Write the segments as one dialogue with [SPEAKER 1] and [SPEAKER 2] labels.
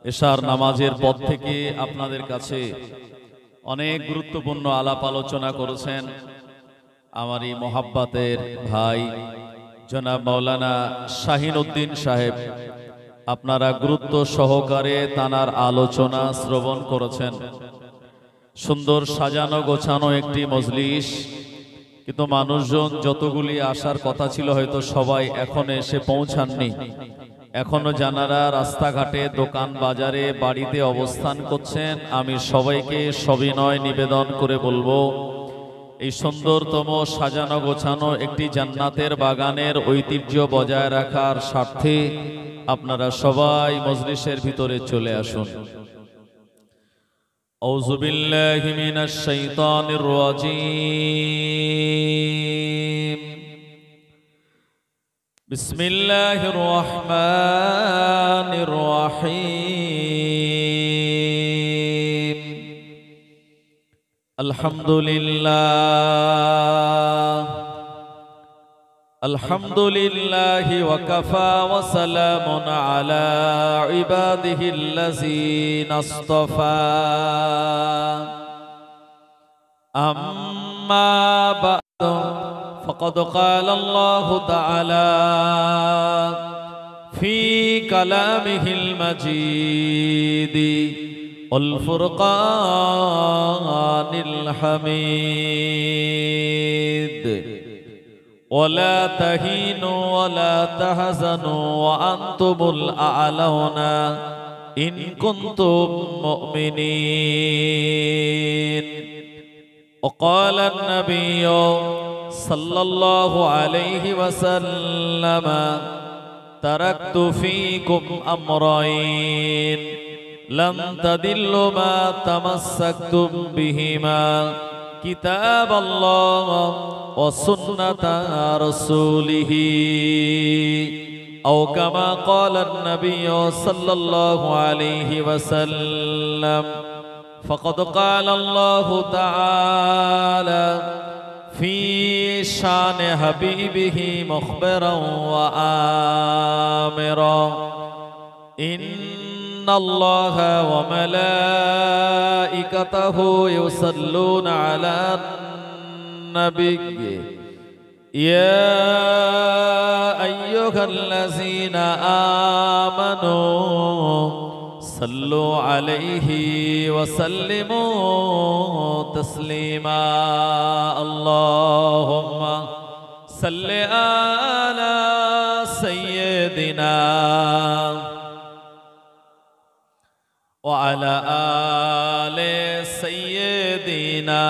[SPEAKER 1] এশার নামাজের পর থেকে আপনাদের কাছে অনেক গুরুত্বপূর্ণ আলাপ আলোচনা করেছেন আমার এই মোহাব্বতের ভাই জনাব মাওলানা শাহিন উদ্দিন সাহেব। আপনারা গুরুত্ব সহকারে তানার আলোচনা শ্রবণ করেছেন। সুন্দর সাজানো গোছানো একটি মজলিস, কিন্তু মানুষজন যতগুলি আসার কথা ছিল হয়তো সবাই এখনো এসে পৌঁছাননি। এখনো যারা রাস্তাঘাটে দোকান বাজারে বাড়িতে অবস্থান করছেন, আমি সবাইকে সবিনয় নিবেদন করে বলবো, এই সুন্দরতম সাজানো গোছানো একটি জান্নাতের বাগানের ঐতিহ্য বজায় রাখার স্বার্থে আপনারা সবাই মজলিসের ভিতরে চলে আসুন। আউযু বিল্লাহি মিনাশ শাইতানির রাজীম। বিসমিল্লাহির রহমানির রহিম। আলহামদুলিল্লাহি ওয়া কাফা ওয়া সালামুন আলা ইবাদিহিল্লাযীনা ইসতাফা। আম্মা বা'দু ফাকাদ ক্বালা আল্লাহু তাআলা ফি কালামিহিল মাজিদ ওয়াল ফুরকানিল হামিদ। ওয়ালা তাহিনু ওয়ালা তাহজানু ওয়া আনতুমুল আ'লাউনা ইন কুনতুম মুমিনিন। وقال النبي صلى الله عليه وسلم تركت فيكم أمرين لن تضلوا ما تمسكتم بهما كتاب الله وسنة رسوله أو كما قال النبي صلى الله عليه وسلم. فقد قال الله تعالى في شان حبيبه مخبرا وآمرا إن الله وملائكته يصلون على النبي يا أيها الذين آمنوا صلوا عليه وسلموا تسليما. اللهم صل على سيدنا وعلى آل سيدنا.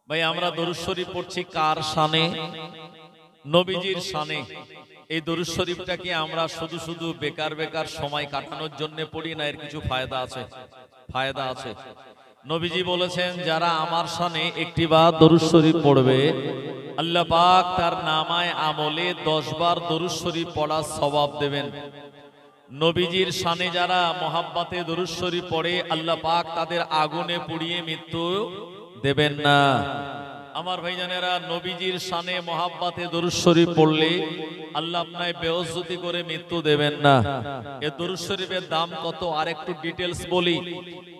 [SPEAKER 1] ভাই, আমরা দরুদ শরীফ পড়ছি কার শানে? নবীজির শানে। এই দরুদ শরীফটা কি আমরা শুধু শুধু বেকার বেকার সময় কাটানোর জন্য পড়ি না? এর কিছু ফায়দা আছে, ফায়দা আছে। নবীজি বলেছেন, যারা আমার শানে একটিবার দরুদ শরীফ পড়বে, আল্লাহ পাক তার নামায় আমলে 10 বার দরুদ শরীফ পড়ার সওয়াব দেবেন। নবীজির শানে যারা মহাব্বতে দরুদ শরীফ পড়ে, আল্লাহ পাক তাদের আগুনে পুড়িয়ে মৃত্যু দেবেন না। আমার ভাইজানেরা, নবীজির শানে মহাব্বতে দরুদ শরীফ পড়লে আল্লাহ আপনাকে বেইজ্জতি করে মৃত্যু দেবেন না। এই দরুদ শরীফের দাম কত আরেকটু ডিটেইলস বলি।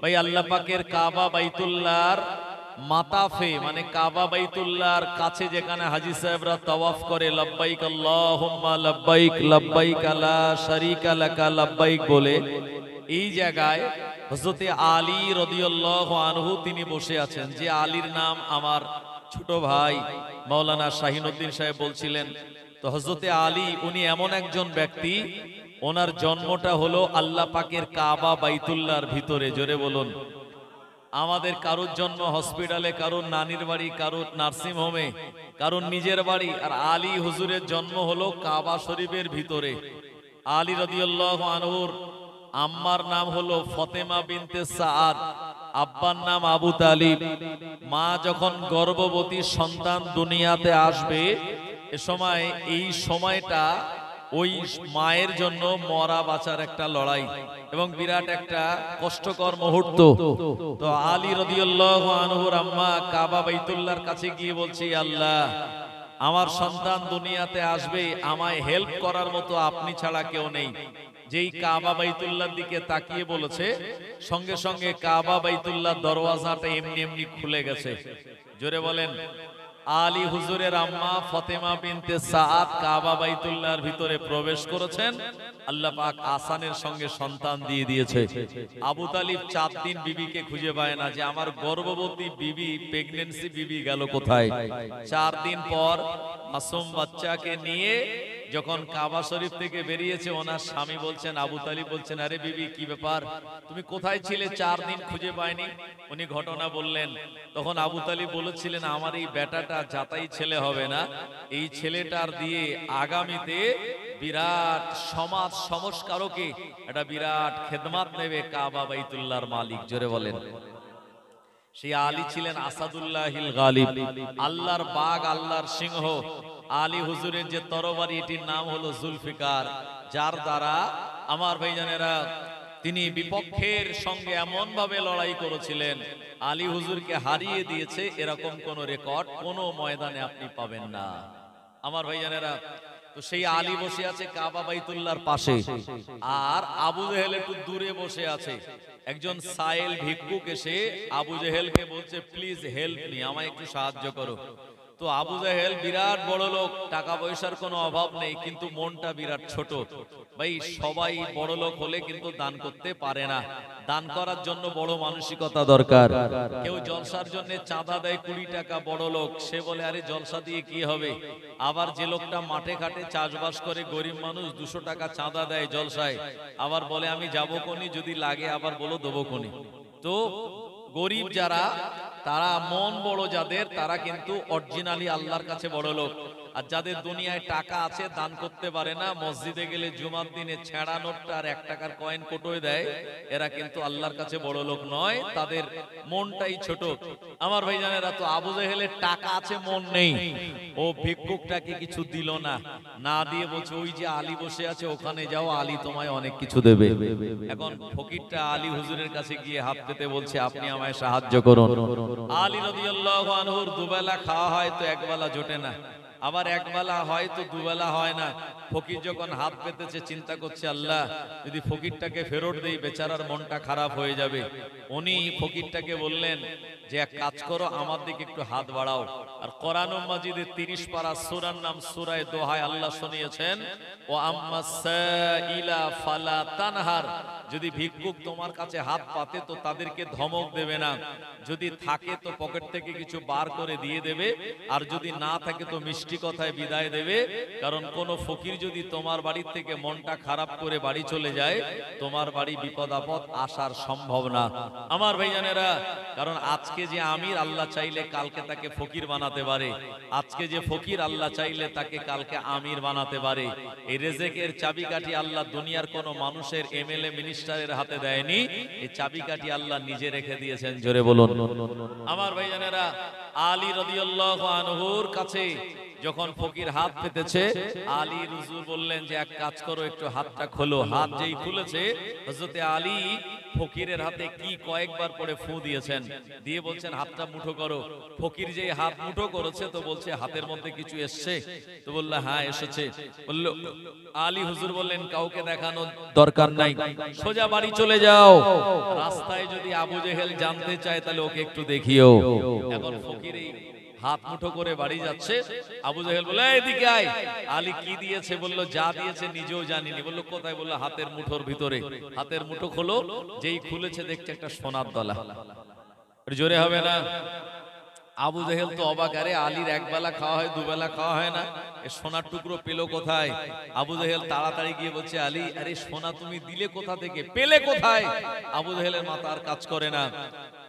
[SPEAKER 1] ভাই, আল্লাহ পাকের কাবা বাইতুল্লাহর মাতাফে মানে কাবা বাইতুল্লাহর কাছে যেখানে হাজী সাহেবরা তাওয়াফ করে লব্বাইক আল্লাহুম্মা লব্বাইক লব্বাইক লা শারীকা লাকা লব্বাইক বলে, এই জায়গায় হযরতে আলী রাদিয়াল্লাহু আনহু তিনি বসে আছেন। যে আলীর নাম আমার ছোট ভাই মাওলানা শাহিন উদ্দিন সাহেব বলছিলেন। তো হযরতে আলী উনি এমন একজন ব্যক্তি, ওনার জন্মটা হলো আল্লাহ পাকের কাবা বাইতুল্লাহর ভিতরে। জোরে বলুন। আমাদের কারোর জন্ম হসপিটালে, কারোর নানির বাড়ি, কারোর নার্সিং হোমে, কারোর নিজের বাড়ি। আর আলী হুজুরের জন্ম হলো কাবা শরীফের ভিতরে। আলী রাদিয়াল্লাহু আনহুর আম্মার নাম হলো ফাতেমা বিনতে সাআদ, আব্বার নাম আবু তালিব। মা যখন গর্ভবতী সন্তান দুনিয়াতে আসবে, এ সময় এই সময়টা ওই মায়ের জন্য মরা বাঁচার একটা লড়াই এবং বিরাট একটা কষ্টকর মুহূর্ত। তো আলী রাদিয়াল্লাহু আনহুর আম্মা কাবা বাইতুল্লাহর কাছে গিয়ে বলছে, আল্লাহ আমার সন্তান দুনিয়াতে আসবে, আমায় হেল্প করার মতো আপনি ছাড়া কেউ নেই। যেই কাবা বাইতুল্লাহর দিকে তাকিয়ে বলেছে, সঙ্গে সঙ্গে কাবা বাইতুল্লাহর দরওয়াজাটা এমনি এমনি খুলে গেছে। জোরে বলেন। আলী হুজুরের আম্মা ফাতেমা বিনতে সাআদ কাবা বাইতুল্লাহর ভিতরে প্রবেশ করেছেন। আল্লাহ পাক আসানের সঙ্গে সন্তান দিয়ে দিয়েছে। আবু তালিব 4 দিন বিবিকে খুঁজে পায় না, যে আমার গর্ভবতী বিবি, প্রেগন্যান্সি বিবি গেল কোথায়। 4 দিন পর মাসুম বাচ্চাকে নিয়ে যখন কাবা শরীফ থেকে বেরিয়েছে, ওনার স্বামী বলছেন, আবু তালিব বলছেন, আরে বিবি কি ব্যাপার, তুমি কোথায় ছিলে, 4 দিন খুঁজে পাইনি। উনি ঘটনা বললেন। তখন আবু তালিব বলেছিলেন, আমার এই বেটাটা যাতাই ছেলে হবে না, এই ছেলেটার দিয়ে আগামীতে বিরাট সমাজ সংস্কারকে একটা বিরাট খেদমাত নেবে কাবা বাইতুল্লাহর মালিক। জোরে বলেন। সেই আলী ছিলেন আসাদুল্লাহিল গালিব, আল্লাহর বাগ, আল্লাহর সিংহ। আলী হুজুরের যে তরবারি, এটির নাম হলো জুলফিকার, যার দ্বারা আমার ভাইজানেরা তিনি বিপক্ষের সঙ্গে এমন ভাবে লড়াই করেছিলেন, আলী হুজুরকে হারিয়ে দিয়েছে। এরকম কোন রেকর্ড কোন ময়দানে আপনি পাবেন না আমার ভাইজানেরা। তো সেই আলী বসে আছে কাবা বাইতুল্লাহর পাশে, আর আবু জেহেল একটু দূরে বসে আছে। একজন সাইল ভিক্ষুক এসে আবু জেহেলকে বলছে, প্লিজ হেল্প মি, আমায় একটু সাহায্য করো। তো আবু জেহেল বিরাট বড় লোক, টাকা পয়সার কোনো অভাব নেই, কিন্তু মনটা বিরাট ছোট। ভাই, সবাই বড় লোক হলে কিন্তু দান করতে পারে না। দান করার জন্য বড় মানসিকতা দরকার। কেউ জলসার জন্য চাঁদা দেয় 20 টাকা, বড় লোক, সে বলে আরে জলসা দিয়ে কি হবে। আবার যে লোকটা মাঠে ঘাটে চাষবাস করে, গরিব মানুষ, 200 টাকা চাঁদা দেয় জলসায়, আবার বলে আমি যাবো কোনি, যদি লাগে আবার বলো দেবো কোনি। তো গরিব যারা, তারা মন বড় যাদের, তারা কিন্তু অরিজিনালি আল্লাহর কাছে বড় লোক। আর যাদের দুনিয়ায় টাকা আছে, দান করতে পারে না, মসজিদে গেলে জুমার দিনে ছেঁড়া নোটটা আর 1 টাকার কয়েন কোটোয় দেয়, এরা কিন্তু আল্লাহর কাছে বড় লোক নয়, তাদের মনটাই ছোট আমার ভাইজানেরা। তো আবু জেহেলের টাকা আছে, মন নেই। ও ভিক্ষুকটাকে কিছু দিল না, না দিয়ে বলছে, ওই যে আলী বসে আছে ওখানে যাও, আলী তোমায় অনেক কিছু দেবে। এখন ফকিরটা আলী হুজুরের কাছে গিয়ে হাত পেতে বলছে, আপনি আমায় সাহায্য করুন। আলী রাদিয়াল্লাহু আনহুর দুবেলা খাওয়া হয় তো একবেলা জোটে না, আবার একবেলা হয় তো দুবেলা হয় না। ফকির যখন হাত পেতেছে, চিন্তা করছে, আল্লাহ যদি ফকিরটাকে ফেরত দেই, বেচারার মনটা খারাপ হয়ে যাবে। উনি ফকিরটাকে বললেন যে এক কাজ করো, আমার দিকে একটু হাত বাড়াও। আর কোরআন মাজিদের 30 পারা সূরার নাম সূরা দোহায় আল্লাহ শুনিয়েছেন, ও আম্মাস সাইলা ফালা তানহার, যদি ভিক্ষুক তোমার কাছে হাত পাতে তো তাদেরকে ধমক দেবে না, যদি থাকে তো পকেট থেকে কিছু বার করে দিয়ে দেবে, আর যদি না থাকে তো মিষ্টি কথায় বিদায় দেবে। কারণ কোন ফকির যদি তোমার বাড়ির থেকে মনটা খারাপ করে বাড়ি চলে যায়, তোমার বাড়ি বিপদ আপদ আসার সম্ভব না আমার ভাইজানেরা। কারণ আজকে যে আমির, আল্লাহ চাইলে কালকে তাকে ফকির বানাতে পারে। আজকে যে ফকির, আল্লাহ চাইলে তাকে কালকে আমির বানাতে পারে। এই রেজেকের চাবিকাঠি আল্লাহ দুনিয়ার কোন মানুষের এমএলএ মিনিস্টারের হাতে দেয়নি, এই চাবিকাঠি আল্লাহ নিজে রেখে দিয়েছেন। জোরে বলুন আমার ভাইজানেরা। আলী রাদিয়াল্লাহু আনহুর কাছে যখন ফকির হাত পেতেছে, আলী হুজুর বললেন যে এক কাজ করো, একটু হাতটা খোলো। হাত যেই খুলেছে, হযরতে আলী ফকিরের হাতে কি কয়েকবার পরে ফু দিয়েছেন, দিয়ে বলছেন হাতটা মুঠো করো। ফকির যেই হাত মুঠো করেছে, তো বলছে হাতের মধ্যে কিছু এসছে, তো বললো হ্যাঁ এসেছে। বললো, আলী হুজুর বললেন কাউকে দেখানো দরকার নাই, সোজা বাড়ি চলে যাও। রাস্তায় যদি আবু জেহেল জানতে চায়, তাহলে ওকে একটু দেখিও। এখন ফকির হাত মুঠো করে বাড়ি যাচ্ছে। আবু জেহেল বলে, এদিকে আয়। আলী কি দিয়েছে? বলল যা দিয়েছে নিজেও জানিনি। বলল কোথায়? বলল হাতের মুঠোর ভিতরে। হাতের মুঠো খোলো, যেই খুলেছে দেখছে একটা সোনার দলা। জোরে হবে না? আবু জেহেল তো অবাক, আরে আলীর একবেলা খাওয়া হয়, দুবেলা খাওয়া হয় না, এ সোনার টুকরো পেলো কোথায়? আবু জেহেল তাড়াতাড়ি গিয়ে বলছে, আলী আরে সোনা তুমি দিলে কোথা থেকে, পেলে কোথায়? আবু জেহেলের মাথা আর কাজ করে না।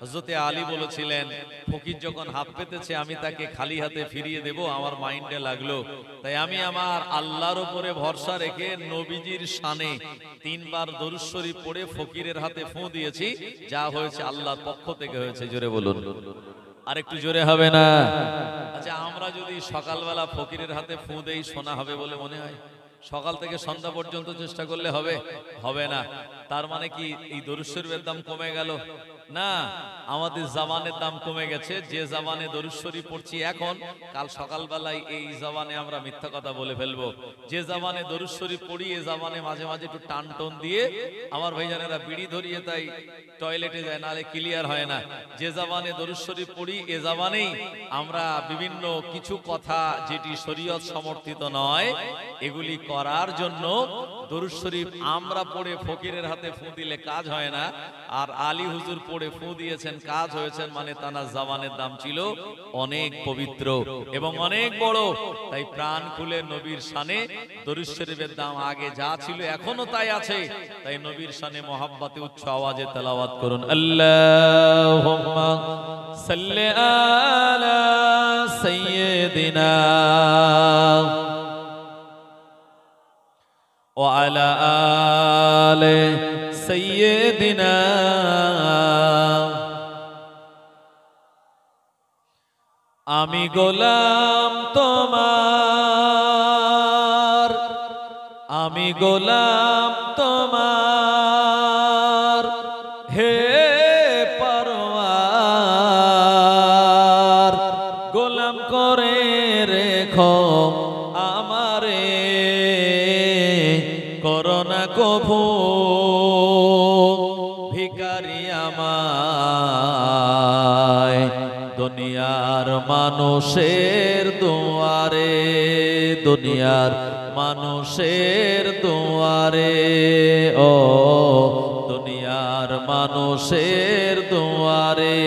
[SPEAKER 1] হযরতে আলী বলেছিলেন, ফকির যখন হাত পেতেছে, আমি তাকে খালি হাতে ফিরিয়ে দেব, আমার মাইন্ডে লাগলো, তাই আমি আমার আল্লাহর উপরে ভরসা রেখে নবীজির শানে 3 বার দরুদ শরীফ পড়ে ফকিরের হাতে ফু দিয়েছি। যা হয়েছে আল্লাহর পক্ষ থেকে হয়েছে। জোরে বলুন, আর একটু জোরে হবে না? আচ্ছা, আমরা যদি সকালবেলা ফকিরের হাতে ফু দেই, শোনা হবে বলে মনে হয়? সকাল থেকে সন্ধ্যা পর্যন্ত চেষ্টা করলে হবে? হবে না। তার মানে কি এই দরুদ শরীফের দাম কমে গেল? না, আমাদের জবানের দাম কমে গেছে। যে জবানে দরুদ শরীফ পড়ছি এখন, কাল সকালবেলায় এই জবানে আমরা মিথ্যা কথা বলে ফেলবো। যে জবানে দরুদ শরীফ পড়ি এ জবানে মাঝে মাঝে একটু টান টন দিয়ে আমার ভাইজানেরা বিড়ি ধরিয়ে তাই টয়লেটে যায়, নালে ক্লিয়ার হয় না। যে জবানে দরুদ শরীফ পড়ি এ জবানেই আমরা বিভিন্ন কিছু কথা যেটি শরীয়ত সমর্থিত নয় এগুলি করার জন্য দরুদ শরীফ আমরা পড়ে ফকিরের হাতে ফু দিলে কাজ হয় না, আর আলী হুজুর পড়ে ফু দিয়েছেন, কাজ হয়েছেন। মানে তানার জবানের দাম ছিল অনেক পবিত্র এবং অনেক বড়। তাই প্রাণ খুলে নবীর শানে দরুদ শরীফের দাম আগে যা ছিল এখনো তাই আছে। তাই নবীর শানে মহাব্বতে উচ্চ আওয়াজে তেলাওয়াত করুন, আল্লাহুম্মা সাল্লি আলা সাইয়্যিদিনা ওয়া আলা আলি সাইয়্যিদিনা। আমি গোলাম তোমার, আমি গোলাম তোমার, হে পরওয়ার, গোলাম করে রেখো আমারে, করোনা কভু ভিখারি আমায় দুনিয়ার মানুষের দুয়ারে, দুনিয়ার মানুষের দুয়ারে, ও দুনিয়ার মানুষের দুয়ারে।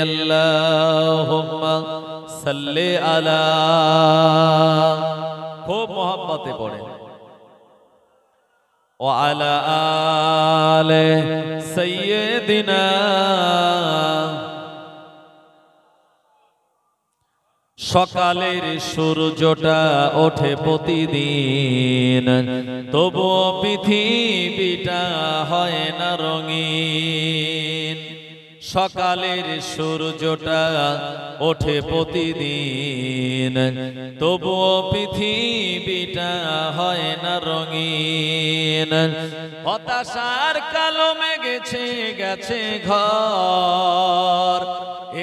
[SPEAKER 1] আল্লাহুম্মা সাল্লি আলা, খুব মোহাব্বতে পড়ে, ওয়া আলা আলি সাইয়্যিদিনা। সকালের সূর্যটা ওঠে প্রতিদিন, তবুও পৃথিবীটা হয় না রঙিন। সকালের সূর্যটা ওঠে প্রতিদিন, তবুও পৃথিবীটা হয় না রঙিন। হতাশার কালো মেঘেছে গেছে ঘর,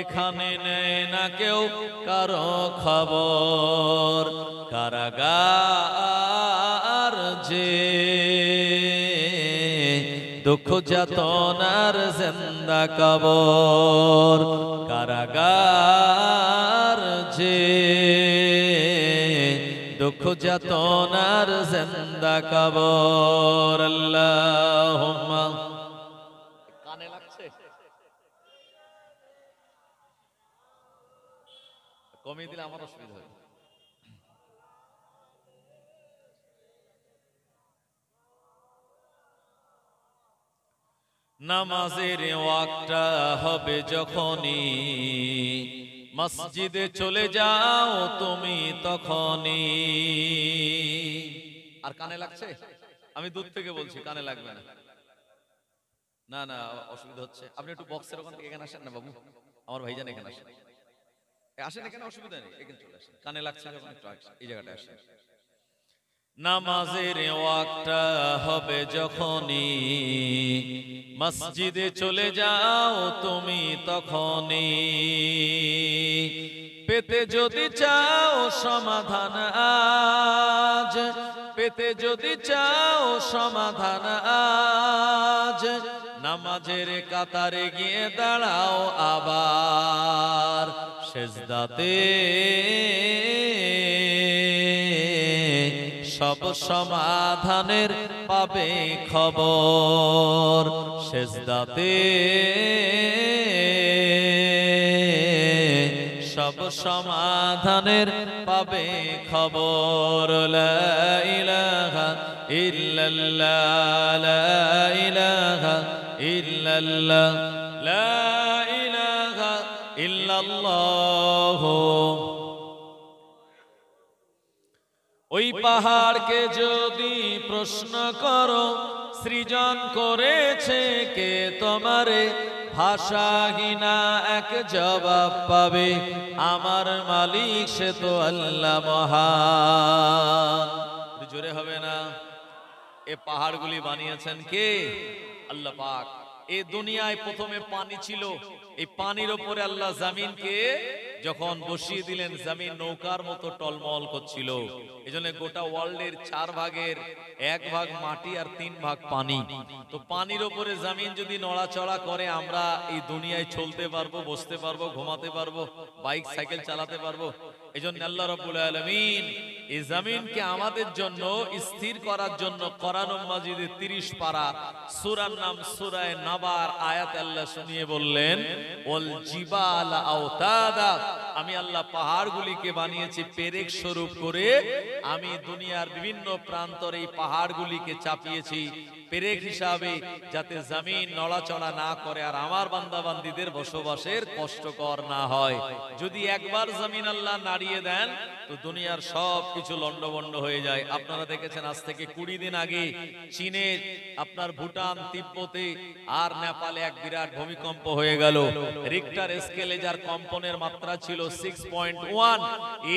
[SPEAKER 1] এখানে নেই না কেউ কারো খবর। কারাগার যে দুঃখ যাতনার জিন্দা কবর, কারাগার যে দুঃখ যাতনার জিন্দা কবর। আল্লাহুম্মা, কানে লাগছে, কমিয়ে দিলে আমার অসুবিধা হয়। নামাজের ওয়াক্তটা হবে যখনই, মসজিদে চলে যাও তুমি তখনই। আর কানে লাগছে? আমি দূর থেকে বলছি, কানে লাগবে না। না না, অসুবিধা হচ্ছে। আপনি একটু বক্সের ওখান থেকে এখানে আসেন না বাবু, আমার ভাইজান এখানে আসেন। আসেন এখানে, অসুবিধা নেই, এখানে চলে আসেন। কানে লাগছে যখন একটু এই জায়গাটা আসেন। নামাজের ওয়াক্তটা হবে যখনই, মসজিদে চলে যাও তুমি তখনই। পেতে যদি চাও সমাধান আজ, পেতে যদি চাও সমাধান আজ, নামাজের কাতারে গিয়ে দাঁড়াও আবার সেজদাতে, সব সমাধানের পাবে খবর সেজদাতে, সব সমাধানের পাবে খবর। লা ইলাহা ইল্লাল্লাহ, লা ইলাহা ইল্লাল্লাহ, লা ইলাহা ইল্লাল্লাহ। ওই পাহাড়কে যদি প্রশ্ন করো সৃজন করেছে কে তোমারে, ভাষাহীনা এক জবাব পাবে, আমার মালিক সে তো আল্লাহ মহান। জোরে হবে না? এ পাহাড়গুলি বানিয়েছেন কে? আল্লাহ পাক। এই দুনিয়ায় প্রথমে পানি ছিল, এই পানির উপরে আল্লাহ জমিনকে যখন বসিয়ে দিলেন, জমিন নৌকার মতো টলমল করছিল। এজন্য গোটা ওয়ার্ল্ডের 4 ভাগের 1 ভাগ মাটি আর 3 ভাগ পানি। তো পানির উপরে জমিন যদি নড়াচড়া করে, আমরা এই দুনিয়ায় চলতে পারবো, বসতে পারবো, ঘুমাতে পারবো, বাইক সাইকেল চালাতে পারবো। এজন্য আল্লাহ রাব্বুল আলামিন এই জমিনকে আমাদের জন্য স্থির করার জন্য কোরআন মাজিদে 30 পারা সূরার নাম সূরা নাবার আয়াত আল্লাহ শুনিয়ে বললেন, ওয়াল জিবালা আওতাদা, আমি আল্লাহ পাহাড়গুলিকে বানিয়েছি পেরেক স্বরূপ করে। আমি দুনিয়ার বিভিন্ন প্রান্তরে এই পাহাড়গুলিকে চাপিয়েছি পেরেক হিসাবে, যাতে জমিন নড়াচড়া না করে আর আমার বান্দাবান্দীদের বসবাসের কষ্টকর না হয়। যদি একবার জমিন আল্লাহ নাড়িয়ে দেন তো দুনিয়ার সব কিছু লন্ডভন্ড হয়ে যায়। আপনারা দেখেছেন আজ থেকে 20 দিন আগে চীনে, আপনার ভুটান, তিব্বতে আর নেপালে এক বিরাট ভূমিকম্প হয়ে গেল। রিক্টার স্কেলে যার কম্পনের মাত্রা ছিল 6.1।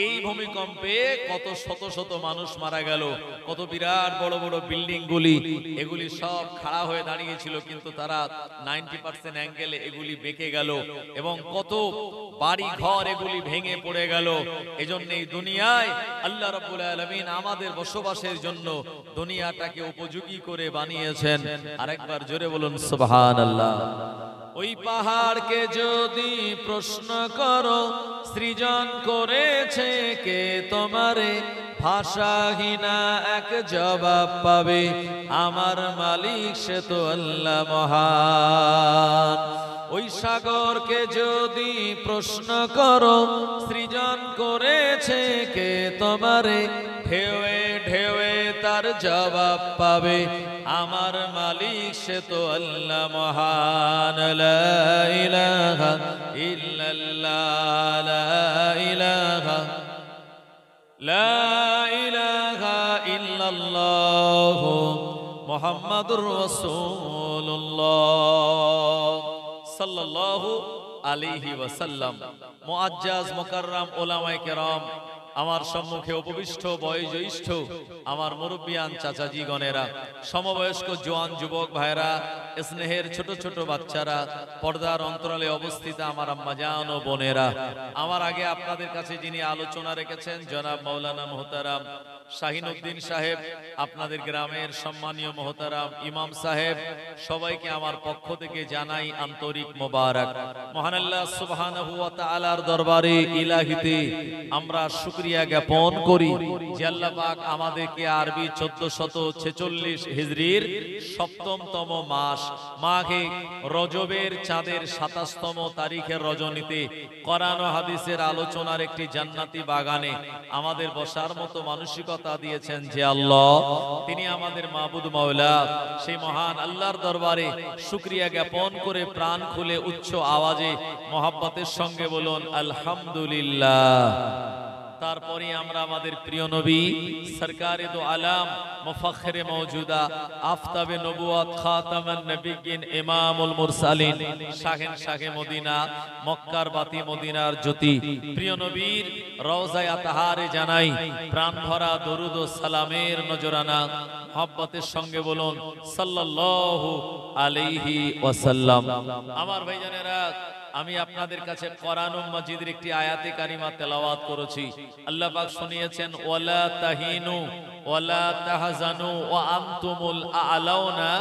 [SPEAKER 1] এই ভূমিকম্পে কত শত শত মানুষ মারা গেল, কত বিরাট বড় বড় বিল্ডিং গুলি এগুলি সব খাড়া হয়ে দাঁড়িয়েছিল, কিন্তু তারা 90% অ্যাঙ্গেলে এগুলি বেঁকে গেল এবং কত বাড়ি ঘর এগুলি ভেঙে পড়ে গেল। এজন্য এই দুনিয়ায় আল্লাহ রাব্বুল আলামিন আমাদের বসবাসের জন্য দুনিয়াটাকে উপযোগী করে বানিয়েছেন। আরেকবার জোরে বলুন সুবহানাল্লাহ। ওই পাহাড়কে যদি প্রশ্ন করো সৃজন করেছে কে তোমারে, ভাষাহীনা এক জবাব পাবে, আমার মালিক সে তো আল্লাহ মহান। ওই সাগরকে যদি প্রশ্ন করো সৃজন করেছে কে তোমারে, ঢেউয়ে ঢেউয়ে তার জবাব পাবে, আমার মালিক সে তো আল্লাহ মহান। লা ইলাহা ইল্লাল্লাহ, লা ইলাহা, লা ইলাহা ইল্লাল্লাহ মুহাম্মাদুর রাসূলুল্লাহ সাল্লাল্লাহু আলাইহি ওয়াসাল্লাম। মুআজ্জাজ মুকাররম উলামায়ে কেরাম, আমার সম্মুখে উপবিষ্ট বয়োজ্যেষ্ঠ আমার মুরব্বিয়ান চাচাজি গণেরা, সমবয়স্ক জোয়ান যুবক ভাইরা, স্নেহের ছোট ছোট বাচ্চারা, পর্দার অন্তরালে অবস্থিত আমার আম্মাজান ও বোনেরা, আমার আগে আপনাদের কাছে যিনি আলোচনা রেখেছেন জনাব মাওলানা মুহতারাম শাহিনউদ্দিন সাহেব, আপনাদের গ্রামের সম্মানীয় মুহতারাম ইমাম সাহেব, সবাইকে আমার পক্ষ থেকে জানাই আন্তরিক মোবারক। মহান আল্লাহ সুবহানাহু ওয়া তাআলার দরবারে ইলাহিতে আমরা শুকরিয়া জ্ঞাপন করি যে আল্লাহ পাক আমাদেরকে আরবি 1446 হিজরির 7তম মাস মাঘে রজবের চাঁদের 27তম তারিখের রজনীতে কোরআন ও হাদিসের আলোচনার একটি জান্নাতি বাগানে আমাদের বসার মতো মানসিকতা দিয়েছেন যে আল্লাহ, তিনি আমাদের মাবুদ মাওলা। সেই মহান আল্লাহর দরবারে শুকরিয়া জ্ঞাপন করে প্রাণ খুলে উচ্চ আওয়াজে মহব্বতের সঙ্গে বলুন আলহামদুলিল্লাহ। তারপরে আমরা আমাদের প্রিয় নবী সরকারে দো আলাম মুফাখখিরে মওজুদা আফতাবে নবুয়ত খাতামান নবিয়্যিন ইমামুল মুরসালিন শাহে মদিনা মক্কার বাতি মদিনার জ্যোতি প্রিয় নবীর রওজায়ে আতহারে জানাই প্রাণ ভরা দরুদ ও সালামের নজরানা মহব্বতের সঙ্গে বলুন সাল্লাল্লাহু আলাইহি ওয়াসাল্লাম। আমার ভাইজানেরা, আমি আপনাদের কাছে কোরআন মাজিদের একটি আয়াতে কারিমা তেলাওয়াত করেছি। আল্লাহ পাক শুনিয়েছেন, ওয়ালা তাহিনু ওয়ালা তাহজানু ওয়া আনতুমুল আ'লাউনা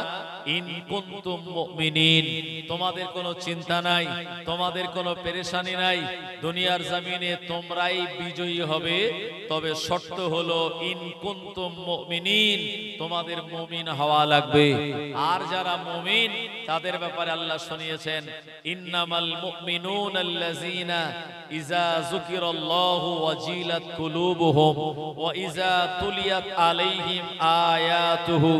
[SPEAKER 1] ইন কুনতুম মুমিনিন। তোমাদের কোনো চিন্তা নাই, তোমাদের কোনো পেরেশানি নাই, দুনিয়ার জমিনে তোমরাই বিজয়ী হবে, তবে শর্ত হলো ইন কুনতুম মুমিনিন, তোমাদের মুমিন হওয়া লাগবে। আর যারা মুমিন তাদের ব্যাপারে আল্লাহ শুনিয়েছেন, ইন্নামাল মুমিনুনা আল্লাযীনা ইযা যুকিরাল্লাহু ওয়াজিলাত কুলুবুহুম ওয়া ইযা তুলিয়াত আলাইহিম আয়াতুহু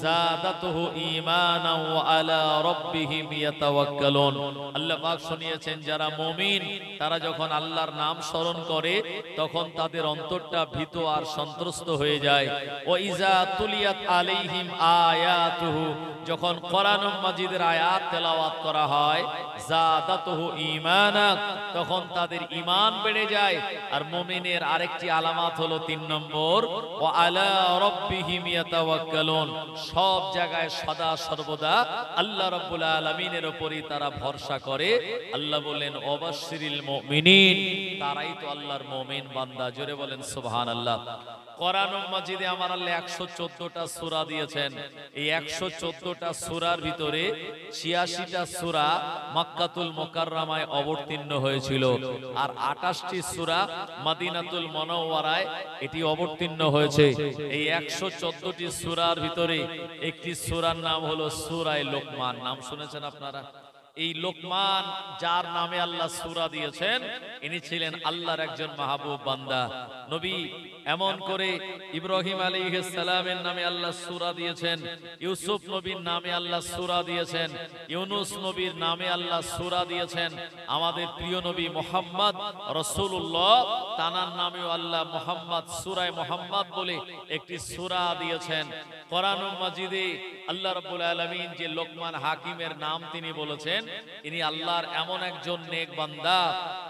[SPEAKER 1] যাদাতুহু ঈমানান ওয়া আলা রাব্বিহিম ইয়াতাওয়াক্কালুন। আল্লাহ পাক শুনিয়েছেন, যারা মুমিন তারা যখন আল্লাহর নাম স্মরণ করে তখন তাদের অন্তরটা ভীত আর সন্ত্রস্ত হয়ে যায়। ওয়া ইযা তুলিয়াত আলাইহিম আয়াতুহু, যখন কোরআন মাজিদের আয়াত তেলাওয়াত করা হয়, যাদাতুহু ঈমানা, তখন তাদের ঈমান বেড়ে যায়। আর মুমিনের আরেকটি আলামত হলো 3 নম্বর, ওয়া আলা রাব্বিহিম ইয়াতাওয়াক্কালুন, সব জায়গায় সদা সর্বদা আল্লাহ রাব্বুল আলামিনের উপরই তারা ভরসা করে। আল্লাহ বলেন ওয়াবাশশিরিল মুমিনিন, তারাই তো আল্লাহর মুমিন বান্দা। জোরে বলেন সুবহানাল্লাহ। কোরআন মাজিদে আমার আল্লাহ 114টা সূরা দিয়েছেন। এই 114টা সূরার ভিতরে 86টা সূরা মক্কাতুল মুকাররমায় অবতীর্ণ হয়েছিল, আর 28টি সূরা মদিনাতুল মুনাওয়ারায় এটি অবতীর্ণ হয়েছে। এই 114টি সূরার ভিতরে একটি সূরার নাম হলো সূরা লোকমান। নাম শুনেছেন আপনারা? এই লোকমান, যার নামে আল্লাহ সূরা দিয়েছেন, ইনি ছিলেন আল্লাহর একজন মাহবুব বান্দা নবী। এমন করে ইব্রাহিম আলাইহিস সালামের নামে আল্লাহ সূরা দিয়েছেন, ইউসুফ নবীর নামে আল্লাহ সূরা দিয়েছেন, ইউনূস নবীর নামে আল্লাহ সূরা দিয়েছেন। আমাদের প্রিয় নবী মুহাম্মদ রাসূলুল্লাহ, তানার নামেও আল্লাহ মুহাম্মদ, সূরা মুহাম্মদ বলে একটি সূরা দিয়েছেন। কোরআন মাজিদে আল্লাহ রাব্বুল আলামিন যে লোকমান হাকিমের নাম তিনি বলেছেন, ইনি আল্লাহর এমন একজন নেক বান্দা।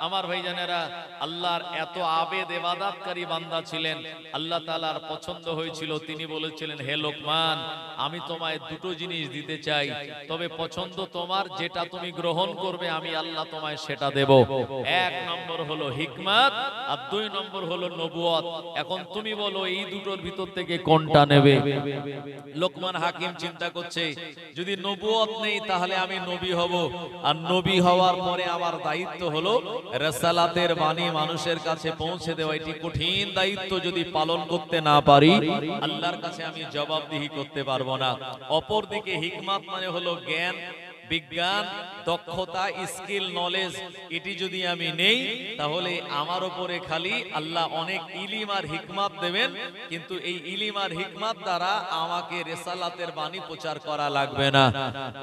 [SPEAKER 1] আমার ভাইজানেরা, আল্লাহর এত আবেদ ইবাদতকারী বান্দা ছিলেন, আল্লাহ তাআলার পছন্দ হয়েছিল। তিনি বলেছিলেন, হে লোকমান, আমি তোমায় দুটো জিনিস দিতে চাই, তবে পছন্দ তোমার, যেটা তুমি গ্রহণ করবে আমি আল্লাহ তোমায় সেটা দেব। এক নম্বর হলো হিকমত, আর 2 নম্বর হলো নবুয়ত। এখন তুমি বলো এই দুটোর ভিতর থেকে কোনটা নেবে? লোকমান হাকিম চিন্তা করছে, যদি নবুয়ত নেই তাহলে আমি নবী হব, আর নবী হওয়ার পরে আমার দায়িত্ব হলো রিসালাতের বাণী মানুষের কাছে পৌঁছে দেওয়া। এটি কঠিন দায়িত্ব, যদি পালন করতে না পারি আল্লাহর কাছে আমি জবাবদিহি করতে পারবো না। অপরদিকে হিকমত মানে হলো জ্ঞান, বিজ্ঞান, দক্ষতা, স্কিল, নলেজ। এটি যদি আমি নেই তাহলে আমার উপরে খালি আল্লাহ অনেক ইলিম আর হিকমত দেবেন, কিন্তু এই ইলিম আর হিকমত দ্বারা আমাকে রিসালাতের বাণী প্রচার করা লাগবে না।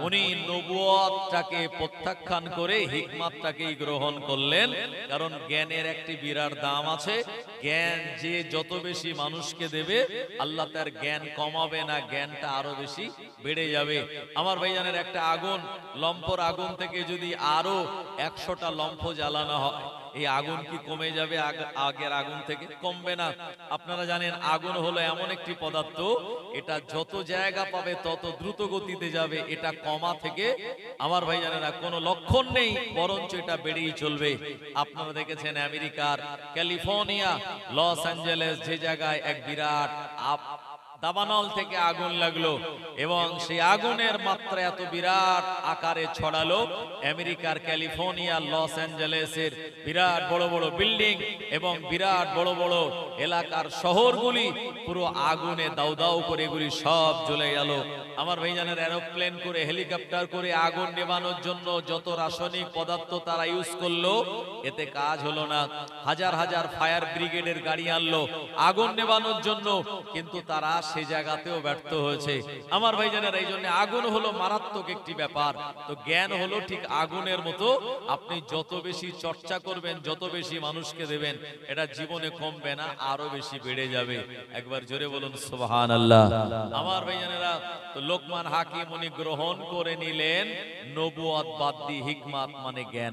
[SPEAKER 1] উনি নবুয়তটাকে প্রত্যাখ্যান করে হিকমতটাকেই গ্রহণ করলেন, কারণ জ্ঞানের একটি বিরাট দাম আছে। জ্ঞান যে যত বেশি মানুষকে দেবে, আল্লাহ তার জ্ঞান কমাবে না, জ্ঞানটা আরো বেশি বেড়ে যাবে। আমার ভাইজানের, একটা আগুন, লম্পর আগুন থেকে যদি আরো 100টা লম্ফ জ্বালানো হয়, এই আগুন কি কমে যাবে আগের আগুন থেকে? কমবে না। আপনারা জানেন আগুন হলো এমন একটি পদার্থ, এটা যত জায়গা পাবে তত দ্রুত গতিতে যাবে। এটা কমা থেকে আমার ভাইজানেরা কোনো লক্ষণ নেই, বরঞ্চ এটা বেড়েই চলবে। আপনারা দেখেছেন আমেরিকার ক্যালিফোর্নিয়া, লস অ্যাঞ্জেলেস, যে জায়গায় এক বিরাট দাবানল থেকে আগুন লাগলো, এবং সেই আগুনের মাত্রা এত বিরাট আকারে ছড়ালো, আমেরিকার ক্যালিফোর্নিয়া, লস অ্যাঞ্জেলেসের বিরাট বড় বড় বিল্ডিং এবং বিরাট বড় বড় এলাকার শহরগুলি পুরো আগুনে দাউ দাউ করে এগুলি সব জ্বলে গেল। আমার ভাইজানের, এরোপ্লেন করে, হেলিকপ্টার করে আগুন নেভানোর জন্য যত রাসায়নিক পদার্থ তারা ইউজ করলো, এতে কাজ হলো না। হাজার হাজার ফায়ার ব্রিগেডের গাড়ি আনলো আগুন নেভানোর জন্য, কিন্তু তারা সে জায়গাতেও ব্যর্থ হয়েছে। আমার ভাইজানের, এই জন্য আগুন হলো মারাত্মক একটি ব্যাপার। তো জ্ঞান হলো ঠিক আগুনের মতো, আপনি যত বেশি চর্চা করবেন, যত বেশি মানুষকে দেবেন, এটা জীবনে কমবে না, আরো বেশি বেড়ে যাবে। একবার জোরে বলুন সুবহানাল্লাহ। আমার ভাইজানেরা, তো লোকমান হাকিম উনি গ্রহণ করে নিলেন নবুয়ত বাদ দিয়ে হিকমত মানে জ্ঞান।